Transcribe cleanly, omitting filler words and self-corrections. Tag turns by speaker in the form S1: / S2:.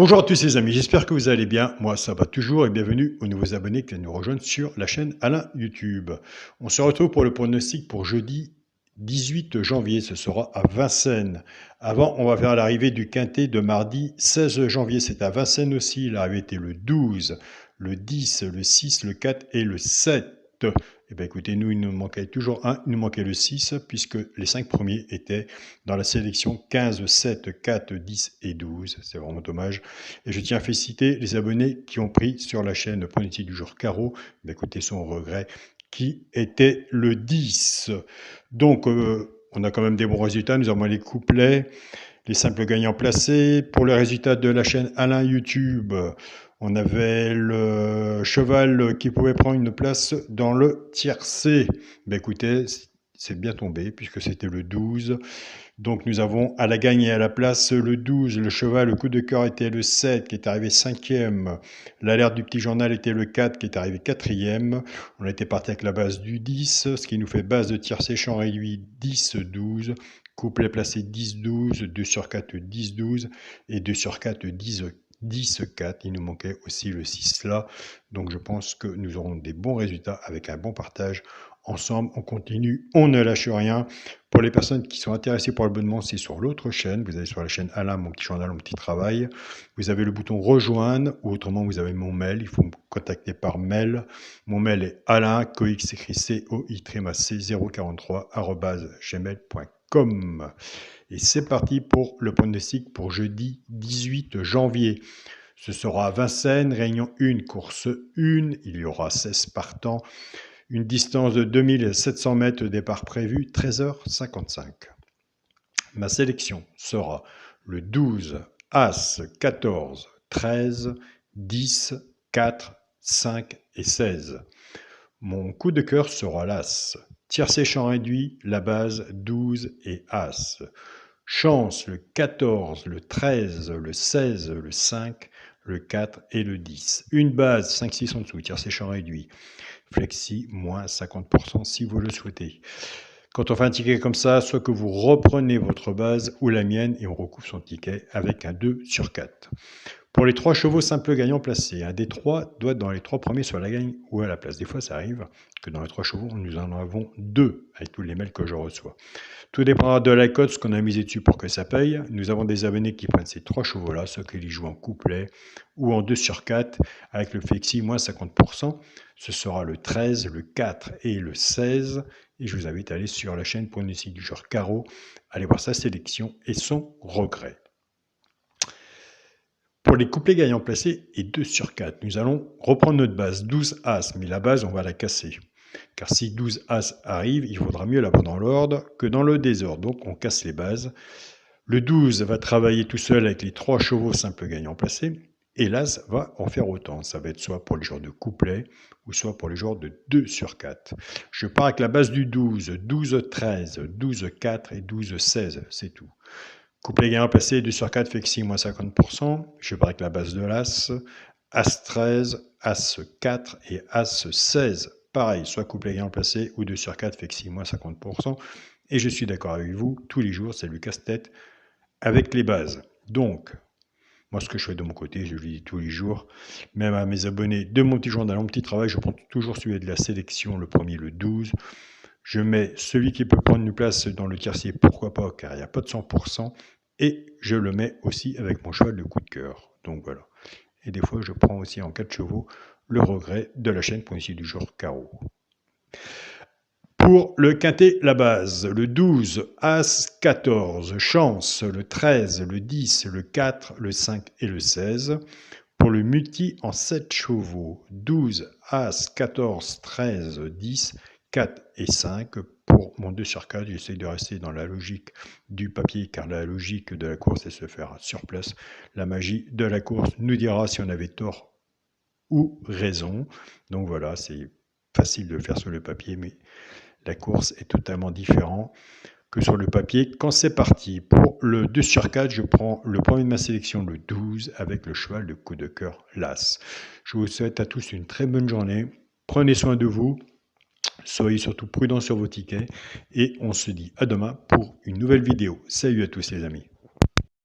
S1: Bonjour à tous les amis, j'espère que vous allez bien. Moi, ça va toujours et bienvenue aux nouveaux abonnés qui viennent nous rejoindre sur la chaîne Alain YouTube. On se retrouve pour le pronostic pour jeudi 18 janvier, ce sera à Vincennes. Avant, on va faire l'arrivée du quintet de mardi 16 janvier, c'est à Vincennes aussi. L'arrivée était le 12, le 10, le 6, le 4 et le 7. Eh bien écoutez, nous, il nous manquait toujours un, il nous manquait le 6, puisque les 5 premiers étaient dans la sélection 15, 7, 4, 10 et 12. C'est vraiment dommage. Et je tiens à féliciter les abonnés qui ont pris sur la chaîne Pronostic du jour Carreau. Eh écoutez, son regret, qui était le 10. Donc, on a quand même des bons résultats. Nous avons les couplets, les simples gagnants placés. Pour les résultats de la chaîne Alain YouTube, on avait le cheval qui pouvait prendre une place dans le tiercé. Ben écoutez, c'est bien tombé puisque c'était le 12. Donc nous avons à la gagne et à la place le 12, le cheval, le coup de cœur était le 7 qui est arrivé 5e, l'alerte du petit journal était le 4 qui est arrivé 4e, on était parti avec la base du 10, ce qui nous fait base de tiercé champ réduit 10-12, couplet placé 10-12, 2 sur 4 10-12 et 2 sur 4 10-4, il nous manquait aussi le 6 là, donc je pense que nous aurons des bons résultats avec un bon partage. Ensemble, on continue, on ne lâche rien. Pour les personnes qui sont intéressées par l'abonnement, c'est sur l'autre chaîne. Vous allez sur la chaîne Alain, mon petit journal, mon petit travail. Vous avez le bouton rejoindre ou autrement vous avez mon mail. Il faut me contacter par mail. Mon mail est alain, cox écrit coix043@gmail.com. Et c'est parti pour le pronostic pour jeudi 18 janvier. Ce sera à Vincennes, réunion 1, course 1. Il y aura 16 partants. Une distance de 2700 mètres, départ prévu 13h55. Ma sélection sera le 12, As, 14, 13, 10, 4, 5 et 16. Mon coup de cœur sera l'As. Tiercé champ réduit, la base 12 et As. Chance le 14, le 13, le 16, le 5, le 4 et le 10. Une base 5-6 en dessous, tiercé champ réduit. Flexi, moins 50% si vous le souhaitez. Quand on fait un ticket comme ça, soit que vous reprenez votre base ou la mienne et on recouvre son ticket avec un 2 sur 4. Pour les 3 chevaux simples gagnants placés, un des 3 doit être dans les 3 premiers sur la gagne ou à la place. Des fois, ça arrive que dans les 3 chevaux, nous en avons 2 avec tous les mails que je reçois. Tout dépendra de la cote, ce qu'on a misé dessus pour que ça paye. Nous avons des abonnés qui prennent ces 3 chevaux-là, ceux qui les jouent en couplet ou en 2 sur 4 avec le flexi moins 50%. Ce sera le 13, le 4 et le 16. Et je vous invite à aller sur la chaîne Pronostic du jour Carreau, aller voir sa sélection et son regret. Pour les couplets gagnants placés et 2 sur 4, nous allons reprendre notre base 12 As, mais la base, on va la casser. Car si 12 As arrive, il vaudra mieux l'avoir dans l'ordre que dans le désordre. Donc on casse les bases. Le 12 va travailler tout seul avec les 3 chevaux simples gagnants placés. Et l'As va en faire autant. Ça va être soit pour les joueurs de couplet ou soit pour les joueurs de 2 sur 4. Je pars avec la base du 12, 12-13, 12-4 et 12-16, c'est tout. Couplet gagnant placé 2 sur 4, flexi moins 50%. Je pars avec la base de l'As, As 13, As 4 et As 16. Pareil, soit couplet gagnant placé ou 2 sur 4, flexi moins 50%. Et je suis d'accord avec vous, tous les jours, c'est le casse-tête avec les bases. Donc, moi, ce que je fais de mon côté, je le dis tous les jours, même à mes abonnés de mon petit journal, mon petit travail, je prends toujours celui de la sélection, le premier, le 12. Je mets celui qui peut prendre une place dans le tiercé, pourquoi pas, car il n'y a pas de 100%. Et je le mets aussi avec mon cheval de coup de cœur. Donc voilà. Et des fois, je prends aussi en 4 chevaux le regret de la chaîne Pronostic du jour Carreau. Pour le quintet, la base, le 12, As, 14, Chance, le 13, le 10, le 4, le 5 et le 16. Pour le multi en 7 chevaux, 12, As, 14, 13, 10, 4 et 5. Pour mon 2 sur 4, j'essaie de rester dans la logique du papier, car la logique de la course est se faire sur place. La magie de la course nous dira si on avait tort ou raison. Donc voilà, c'est facile de le faire sur le papier, mais la course est totalement différente que sur le papier. Quand c'est parti, pour le 2 sur 4, je prends le premier de ma sélection, le 12, avec le cheval de coup de cœur, l'As. Je vous souhaite à tous une très bonne journée. Prenez soin de vous. Soyez surtout prudents sur vos tickets. Et on se dit à demain pour une nouvelle vidéo. Salut à tous les amis.